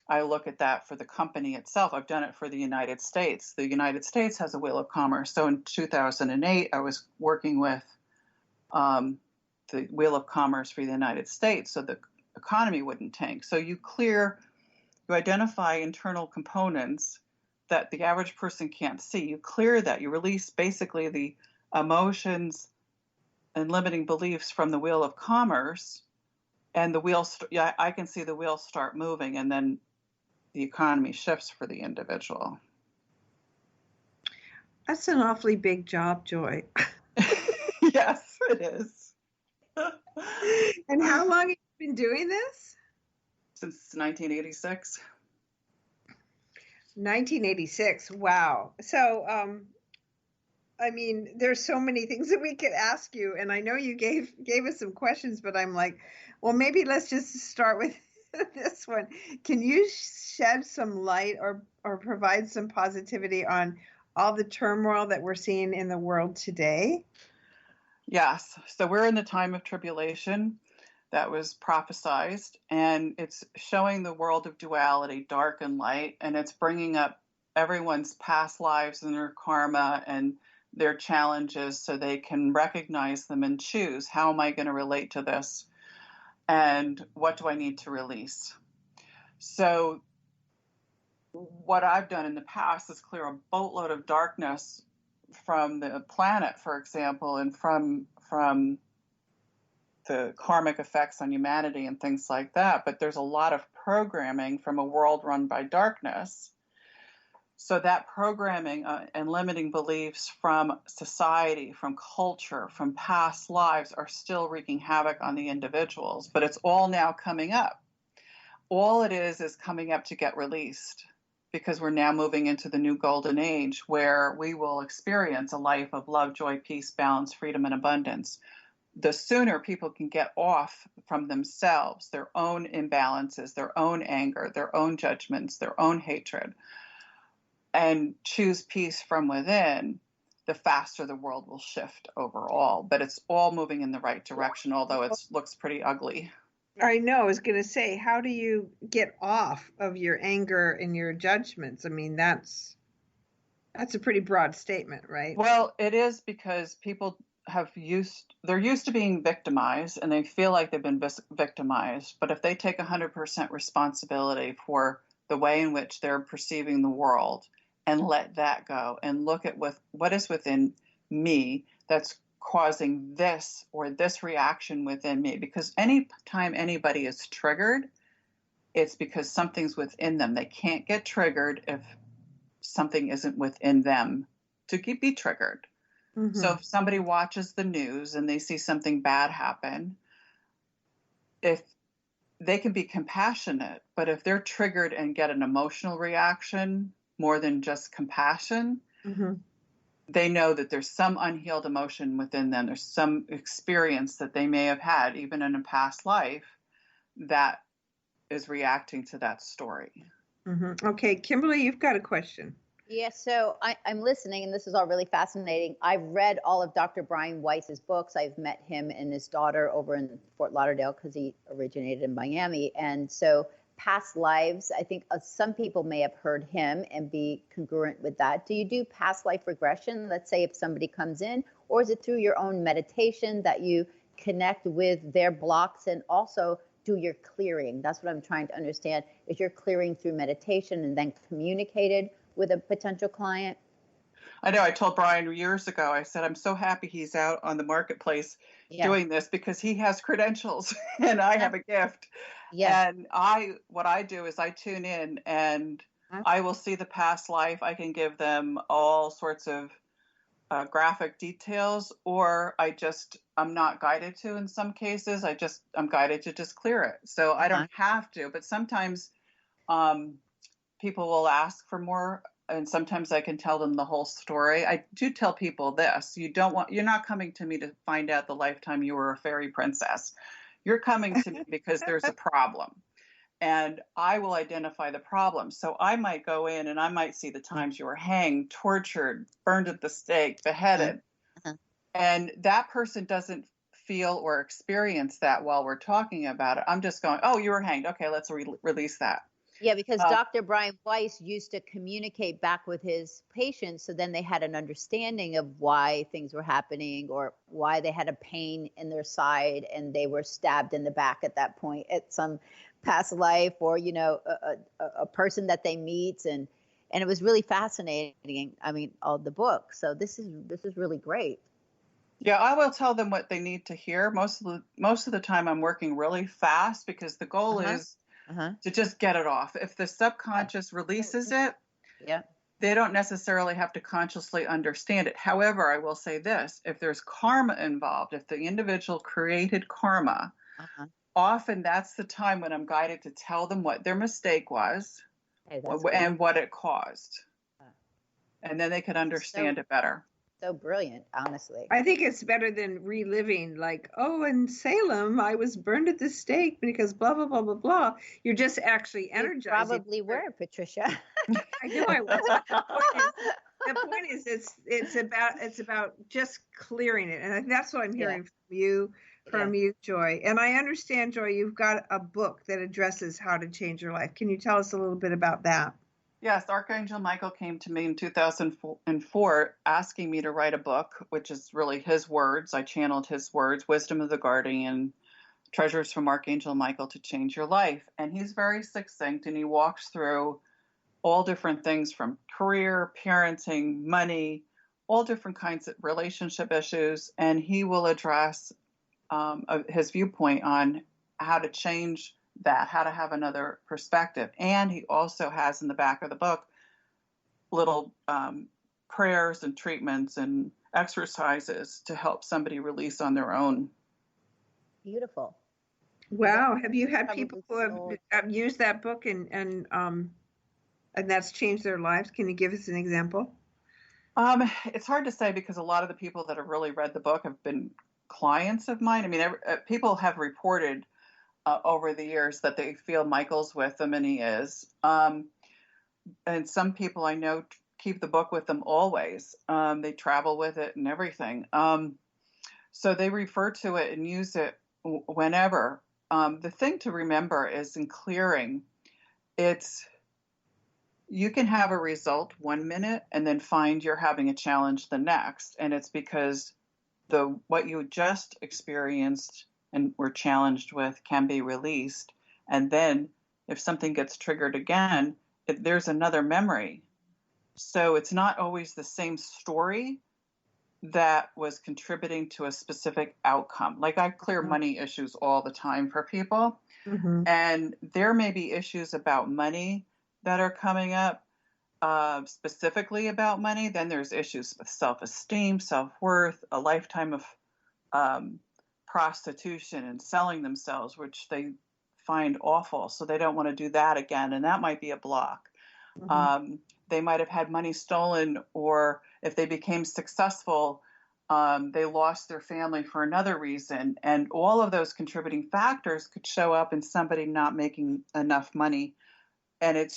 I look at that for the company itself. I've done it for the United States. The United States has a wheel of commerce. So in 2008, I was working with the wheel of commerce for the United States so the economy wouldn't tank. So you identify internal components that the average person can't see. You clear that. You release basically the emotions and limiting beliefs from the wheel of commerce, and the wheel, I can see the wheel start moving, and then the economy shifts for the individual. That's an awfully big job, Joy. Yes, it is. And how long have you been doing this? Since 1986. 1986. Wow. So, I mean, there's so many things that we could ask you, and I know you gave us some questions, but I'm like, well, maybe let's just start with this one. Can you shed some light or provide some positivity on all the turmoil that we're seeing in the world today? Yes. So we're in the time of tribulation that was prophesized, and it's showing the world of duality, dark and light, and it's bringing up everyone's past lives and their karma and their challenges so they can recognize them and choose, how am I going to relate to this? And what do I need to release? So what I've done in the past is clear a boatload of darkness from the planet, for example, and from the karmic effects on humanity and things like that. But there's a lot of programming from a world run by darkness. So that programming and limiting beliefs from society, from culture, from past lives are still wreaking havoc on the individuals. But it's all now coming up. All it is coming up to get released, because we're now moving into the new golden age where we will experience a life of love, joy, peace, balance, freedom, and abundance. The sooner people can get off from themselves, their own imbalances, their own anger, their own judgments, their own hatred, and choose peace from within, the faster the world will shift overall. But it's all moving in the right direction, although it looks pretty ugly. I know. I was going to say, how do you get off of your anger and your judgments? I mean, that's a pretty broad statement, right? Well, it is, because people they're used to being victimized, and they feel like they've been victimized. But if they take 100% responsibility for the way in which they're perceiving the world and let that go and look at what is within me that's causing this or this reaction within me, because anytime anybody is triggered, it's because something's within them. They can't get triggered if something isn't within them to be triggered. Mm-hmm. So if somebody watches the news and they see something bad happen, if they can be compassionate, but if they're triggered and get an emotional reaction more than just compassion, mm-hmm. they know that there's some unhealed emotion within them. There's some experience that they may have had, even in a past life, that is reacting to that story. Mm-hmm. Okay, Kimberly, you've got a question. Yeah, so I'm listening, and this is all really fascinating. I've read all of Dr. Brian Weiss's books. I've met him and his daughter over in Fort Lauderdale because he originated in Miami. And so past lives, I think some people may have heard him and be congruent with that. Do you do past life regression? Let's say if somebody comes in, or is it through your own meditation that you connect with their blocks and also do your clearing? That's what I'm trying to understand. Is your clearing through meditation and then communicated with a potential client? I know. I told Brian years ago, I said, I'm so happy he's out on the marketplace doing this, because he has credentials and I have a gift. Yeah. And what I do is I tune in and I will see the past life. I can give them all sorts of graphic details, or I'm not guided to in some cases. I'm guided to just clear it. So I don't have to, but sometimes people will ask for more, and sometimes I can tell them the whole story. I do tell people this: you're not coming to me to find out the lifetime you were a fairy princess. You're coming to me because there's a problem, and I will identify the problem. So I might go in and I might see the times you were hanged, tortured, burned at the stake, beheaded, and that person doesn't feel or experience that while we're talking about it. I'm just going, oh, you were hanged. Okay, let's release that. Yeah, because Uh, Dr. Brian Weiss used to communicate back with his patients, so then they had an understanding of why things were happening or why they had a pain in their side and they were stabbed in the back at that point at some past life, or a person that they meet, and it was really fascinating. I mean, all the book. So this is really great. yeah, I will tell them what they need to hear. Most of the time, I'm working really fast because the goal Uh-huh. is Uh-huh. to just get it off. If the subconscious releases it, Yeah. they don't necessarily have to consciously understand it. However, I will say this, if there's karma involved, if the individual created karma, Uh-huh. often that's the time when I'm guided to tell them what their mistake was Hey, that's good. and what it caused. And then they could So understand it better. so brilliant, honestly. I think it's better than reliving, like, oh, in Salem, I was burned at the stake because blah, blah, blah, blah, blah. You're just actually You energizing. probably were, Patricia. I know I was. The point is it's about just clearing it. And I think that's what I'm Yeah. hearing from Yeah. you, Joy. And I understand, Joy, you've got a book that addresses how to change your life. Can you tell us a little bit about that? Yes, Archangel Michael came to me in 2004 asking me to write a book, which is really his words. I channeled his words, Wisdom of the Guardian, Treasures from Archangel Michael to Change Your Life. And he's very succinct and he walks through all different things from career, parenting, money, all different kinds of relationship issues. And he will address his viewpoint on how to change that, how to have another perspective. And he also has in the back of the book little prayers and treatments and exercises to help somebody release on their own. Beautiful. Wow. Have you had Probably people who sold. have used that book and that's changed their lives? Can you give us an example? It's hard to say because a lot of the people that have really read the book have been clients of mine. I mean, people have reported over the years that they feel Michael's with them, and he is. And some people I know keep the book with them always. They travel with it and everything. So they refer to it and use it whenever. The thing to remember is in clearing, you can have a result 1 minute and then find you're having a challenge the next. And it's because what you just experienced and were challenged with can be released. And then if something gets triggered again, there's another memory. So it's not always the same story that was contributing to a specific outcome. Like I clear money issues all the time for people. Mm-hmm. And there may be issues about money that are coming up, specifically about money. Then there's issues with self-esteem, self-worth, a lifetime of prostitution and selling themselves, which they find awful. So they don't want to do that again. And that might be a block. Mm-hmm. They might have had money stolen, or if they became successful, they lost their family for another reason. And all of those contributing factors could show up in somebody not making enough money. And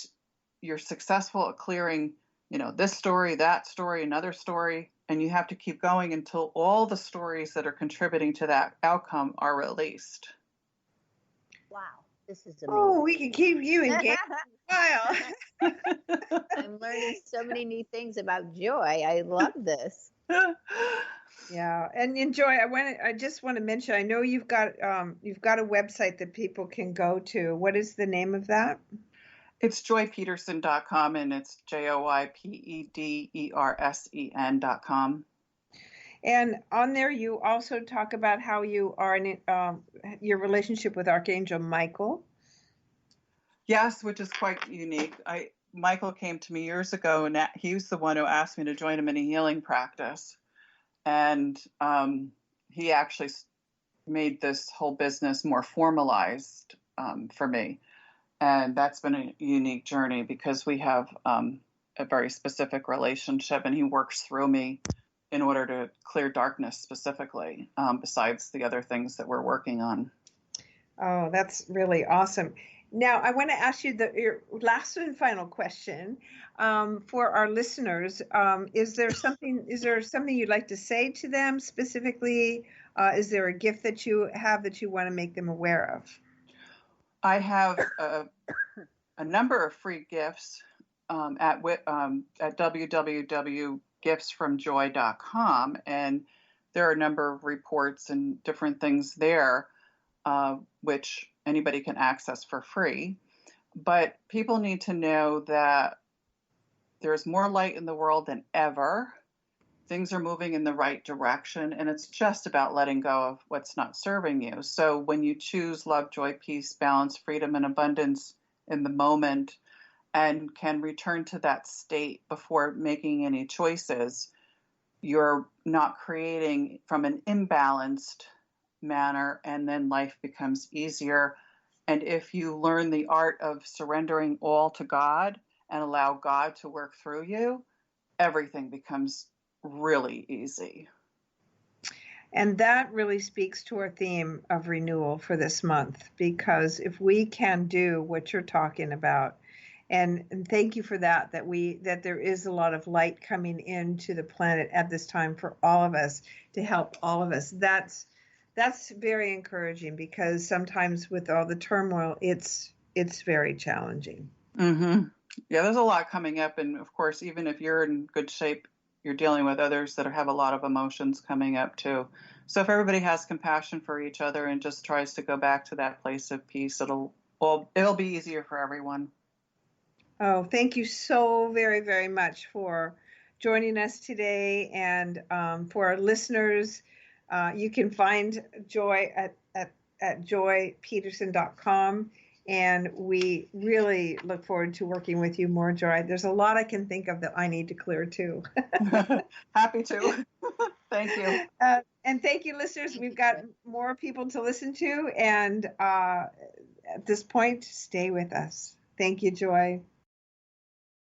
you're successful at clearing, this story, that story, another story, and you have to keep going until all the stories that are contributing to that outcome are released. Wow, this is amazing. Oh, we can keep you engaged a while. I'm learning so many new things about joy. I love this. Yeah, and Joy, I just want to mention. I know you've got a website that people can go to. What is the name of that? It's joypedersen.com, and it's JOYPEDERSEN.com. And on there, you also talk about how you are in your relationship with Archangel Michael. Yes, which is quite unique. Michael came to me years ago, and he was the one who asked me to join him in a healing practice. And he actually made this whole business more formalized for me. And that's been a unique journey because we have a very specific relationship, and he works through me in order to clear darkness specifically, besides the other things that we're working on. Oh, that's really awesome. Now, I want to ask you your last and final question for our listeners. Is there something you'd like to say to them specifically? Is there a gift that you have that you want to make them aware of? I have a number of free gifts at www.giftsfromjoy.com, and there are a number of reports and different things there, which anybody can access for free. But people need to know that there's more light in the world than ever. Things are moving in the right direction, and it's just about letting go of what's not serving you. So when you choose love, joy, peace, balance, freedom, and abundance in the moment, and can return to that state before making any choices, you're not creating from an imbalanced manner, and then life becomes easier. And if you learn the art of surrendering all to God and allow God to work through you, everything becomes really easy. And that really speaks to our theme of renewal for this month, because if we can do what you're talking about, and thank you for that there is a lot of light coming into the planet at this time for all of us, to help all of us. That's very encouraging, because sometimes with all the turmoil, it's very challenging. Mm-hmm. Yeah, there's a lot coming up. And of course, even if you're in good shape, you're dealing with others that have a lot of emotions coming up too. So if everybody has compassion for each other and just tries to go back to that place of peace, it'll be easier for everyone. Oh, thank you so very, very much for joining us today. And for our listeners, you can find Joy at joypedersen.com. And we really look forward to working with you more, Joy. There's a lot I can think of that I need to clear too. Happy to. Thank you. And thank you, listeners. We've got more people to listen to. And at this point, stay with us. Thank you, Joy.